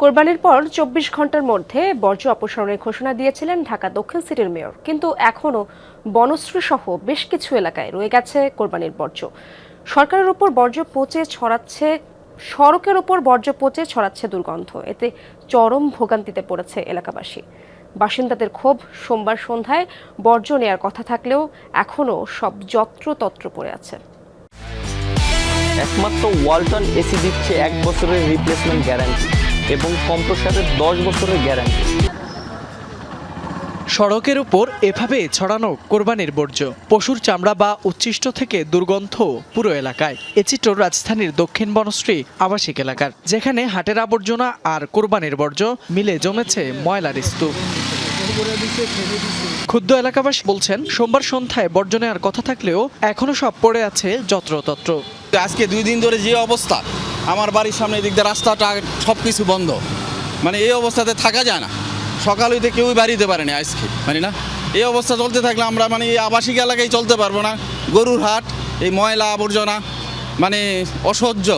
কোরবানির পর ২৪ ঘন্টার মধ্যে বর্জ্য অপসারণের ঘোষণা দিয়েছিলেন ঢাকা দক্ষিণ সিটির মেয়র, কিন্তু এখনও বনশ্রী সহ বেশ কিছু এলাকায় রয়ে গেছে কোরবানির বর্জ্য। সরকারের উপর বর্জ্য পচে ছড়াচ্ছে সড়কের উপর বর্জ্য পচে ছড়াচ্ছে দুর্গন্ধ। এতে চরম ভোগান্তিতে পড়েছে এলাকাবাসী। বাসিন্দাদের ক্ষোভ, সোমবার সন্ধ্যায় বর্জ্য নেয়ার কথা থাকলেও এখনও সব যত্রতত্র পড়ে আছে। একমাত্র ওয়ালটন এসি দিচ্ছে 1 বছরের রিপ্লেসমেন্ট গ্যারান্টি এবং কম্প্রেসারের 10 বছরের গ্যারান্টি। সড়কের উপর এভাবে ছড়ানো কোরবানির বর্জ্য, পশুর চামড়া বা উচ্ছিষ্ট থেকে দুর্গন্ধ পুরো এলাকায়। এ চিত্র রাজধানীর দক্ষিণ বনশ্রী আবাসিক এলাকার, যেখানে হাটের আবর্জনা আর কোরবানির বর্জ্য মিলে জমেছে ময়লার স্তূপ। ক্ষুদ্র এলাকাবাসী বলছেন, সোমবার সন্ধ্যায় বর্জ্য নেওয়ার কথা থাকলেও এখনো সব পড়ে আছে যত্রতত্র। আজকে 2 দিন ধরে যে অবস্থা, আমার বাড়ির সামনে এদিক দিয়ে রাস্তাটা সব কিছু বন্ধ, মানে এই অবস্থাতে থাকা যায় না। সকাল হইতে কেউই বাড়িতে পারেনি আজকে, মানে না এই অবস্থা চলতে থাকলে আমরা মানে এই আবাসিক এলাকায় চলতে পারবো না। গরুর হাট, এই ময়লা আবর্জনা, মানে অসহ্য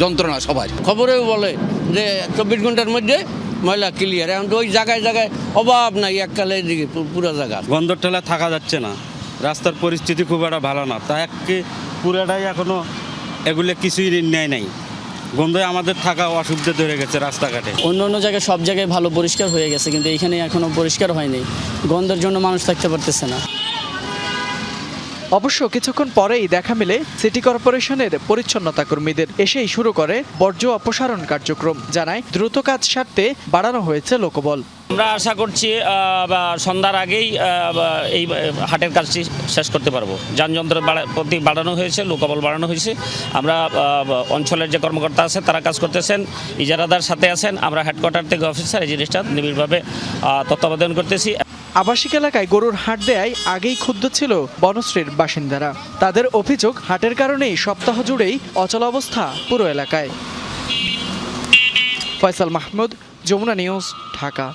যন্ত্রণা সবাই। খবরেও বলে যে 24 ঘন্টার মধ্যে ময়লা ক্লিয়ার, এখন তো ওই জায়গায় জায়গায় অভাব নাই, এককালে দিকে পুরো জায়গা গন্ধর ঠেলা থাকা যাচ্ছে না। রাস্তার পরিস্থিতি খুব একটা ভালো না, তা পুরাটাই এখনো এগুলো কিছুই নেয় নাই। গন্ধে আমাদের থাকা অসুবিধা ধরে গেছে রাস্তাঘাটে। অন্য অন্য জায়গায় সব জায়গায় ভালো পরিষ্কার হয়ে গেছে, কিন্তু এখানে এখনো পরিষ্কার হয়নি। গন্ধের জন্য মানুষ থাকতে পারতেছে না। অবশ্য কিছুক্ষণ পরেই দেখা মেলে সিটি কর্পোরেশনের পরিচ্ছন্নতা কর্মীদের, এসেই শুরু করে বর্জ্য অপসারণ কার্যক্রম। জানায়, দ্রুত কাজ সারতে বাড়ানো হয়েছে লোকবল। আমরা আশা করছি সন্ধ্যার আগেই এই হাটের কাজটি শেষ করতে পারবো। যানযন্ত্র প্রতি বাড়ানো হয়েছে, লোকবল বাড়ানো হয়েছে। আমরা অঞ্চলের যে কর্মকর্তা আছে তারা কাজ করতেছেন, ইজারাদার সাথে আছেন। আমরা হেডকোয়ার্টার থেকে অফিসার এই জিনিসটা নিবিড়ভাবে তত্ত্বাবধান করতেছি। আবাসিক এলাকায় গরুর হাট দেয়ায় আগেই ক্ষুব্ধ ছিল বনশ্রীর বাসিন্দারা। তাদের অভিযোগ, হাটের কারণেই সপ্তাহ জুড়েই অচলাবস্থা পুরো এলাকায়। ফয়সাল মাহমুদ, যমুনা নিউজ, ঢাকা।